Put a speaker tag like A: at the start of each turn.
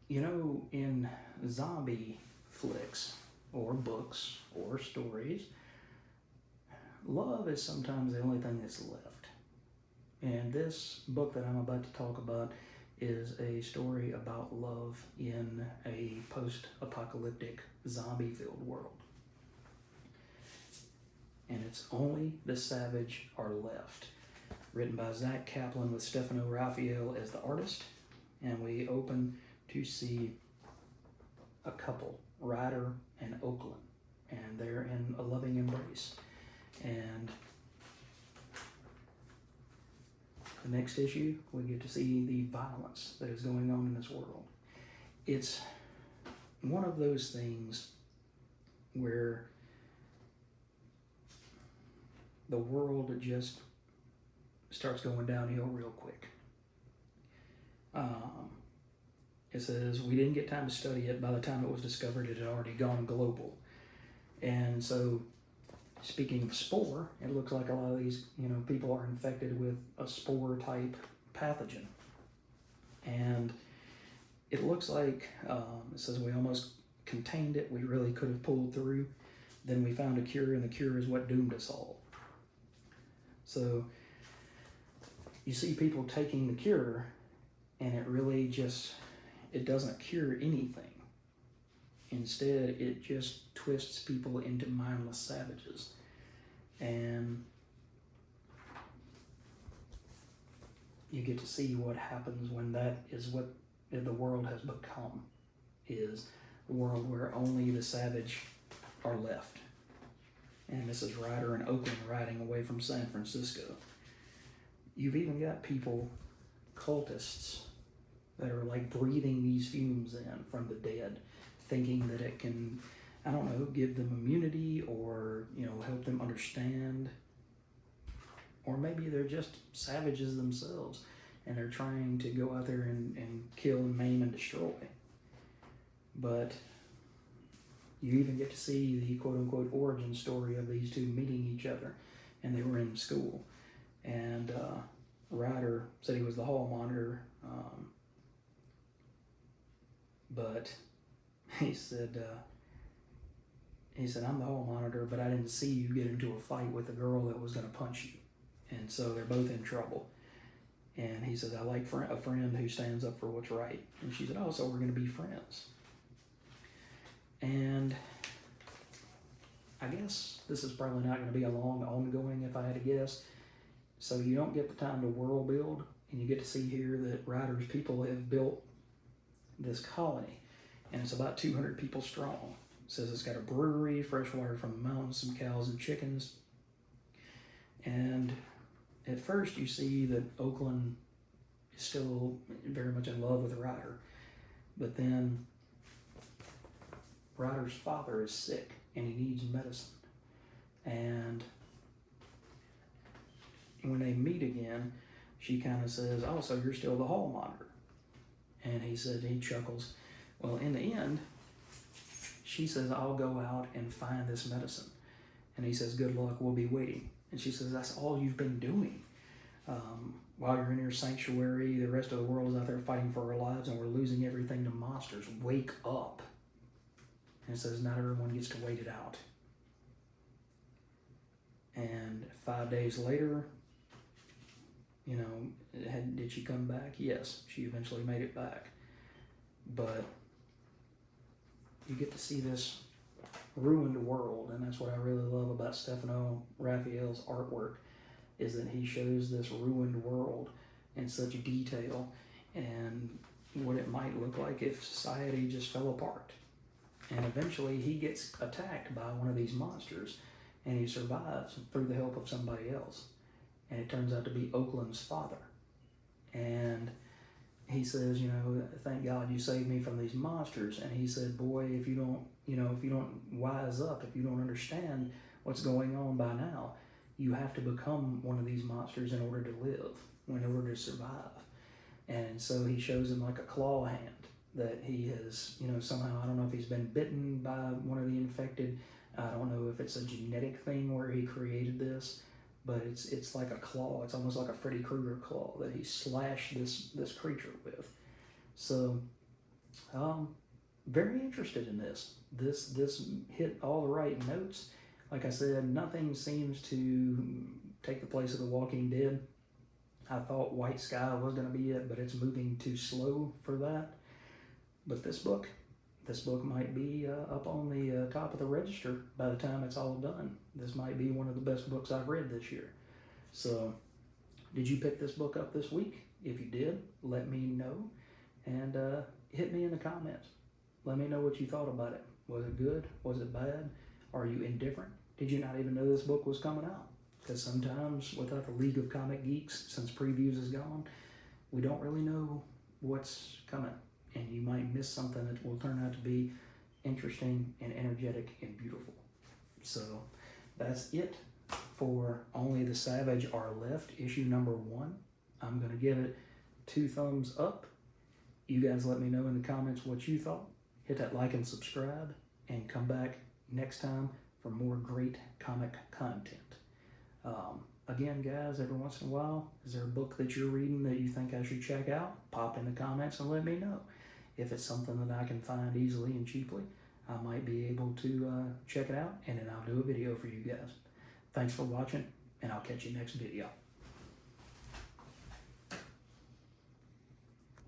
A: You know, in zombie flicks or books or stories, love is sometimes the only thing that's left. And this book that I'm about to talk about is a story about love in a post apocalyptic zombie filled world. And it's Only the Savage Are Left, written by Zack Kaplan with Stefano Raffaele as the artist. And we open to see a couple, Ryder and Oakland, and they're in a loving embrace. And the next issue, we get to see the violence that is going on in this world. It's one of those things where the world just starts going downhill real quick. It says, we didn't get time to study it. By the time it was discovered, it had already gone global. And so, speaking of spore, it looks like a lot of these, people are infected with a spore type pathogen. And it looks like, it says we almost contained it. We really could have pulled through. Then we found a cure, and the cure is what doomed us all. So you see people taking the cure, and it really just, it doesn't cure anything. Instead, it just twists people into mindless savages. And you get to see what happens when that is what the world has become, is a world where only the savage are left. And this is Ryder in Oakland riding away from San Francisco. You've even got people, cultists, that are like breathing these fumes in from the dead, thinking that it can, give them immunity or, help them understand. Or maybe they're just savages themselves and they're trying to go out there and kill and maim and destroy. But you even get to see the quote-unquote origin story of these two meeting each other, and they were in school. And Ryder said he was the hall monitor, but he said, I'm the hall monitor, but I didn't see you get into a fight with a girl that was going to punch you. And so they're both in trouble. And he says, I like a friend who stands up for what's right. And she said, oh, so we're going to be friends. And I guess this is probably not going to be a long ongoing, if I had to guess. So you don't get the time to world build, and you get to see here that Ryder's people have built this colony, and it's about 200 people strong. It says it's got a brewery, fresh water from the mountains, some cows and chickens. And at first you see that Oakland is still very much in love with Ryder. But then Ryder's father is sick and he needs medicine. And when they meet again, she kind of says, oh, so you're still the hall monitor. And he chuckles. Well, in the end, she says, I'll go out and find this medicine. And he says, good luck, we'll be waiting. And she says, that's all you've been doing. While you're in your sanctuary, the rest of the world is out there fighting for our lives, and we're losing everything to monsters. Wake up. And it says, not everyone gets to wait it out. And 5 days later, did she come back? Yes, she eventually made it back. But you get to see this ruined world, and that's what I really love about Stefano Raffaele's artwork, is that he shows this ruined world in such detail and what it might look like if society just fell apart. And eventually he gets attacked by one of these monsters, and he survives through the help of somebody else. And it turns out to be Oakland's father. And he says, thank God you saved me from these monsters. And he said, boy, if you don't wise up, if you don't understand what's going on by now, you have to become one of these monsters in order to live, in order to survive. And so he shows him like a claw hand that he has, somehow, I don't know if he's been bitten by one of the infected. I don't know if it's a genetic thing where he created this, but it's like a claw. It's almost like a Freddy Krueger claw that he slashed this creature with. So Very interested in this. This hit all the right notes. Like I said, nothing seems to take the place of The Walking Dead. I thought White Sky was going to be it, but it's moving too slow for that. But this book might be up on the top of the register by the time it's all done. This might be one of the best books I've read this year. So, did you pick this book up this week? If you did, let me know, and hit me in the comments. Let me know what you thought about it. Was it good? Was it bad? Are you indifferent? Did you not even know this book was coming out? Because sometimes without the League of Comic Geeks, since previews is gone, we don't really know what's coming. And you might miss something that will turn out to be interesting and energetic and beautiful. So that's it for Only the Savage Are Left, issue number 1. I'm going to give it 2 thumbs up. You guys let me know in the comments what you thought. Hit that like and subscribe, and come back next time for more great comic content. Again, guys, every once in a while, is there a book that you're reading that you think I should check out? Pop in the comments and let me know. If it's something that I can find easily and cheaply, I might be able to check it out, and then I'll do a video for you guys. Thanks for watching, and I'll catch you next video.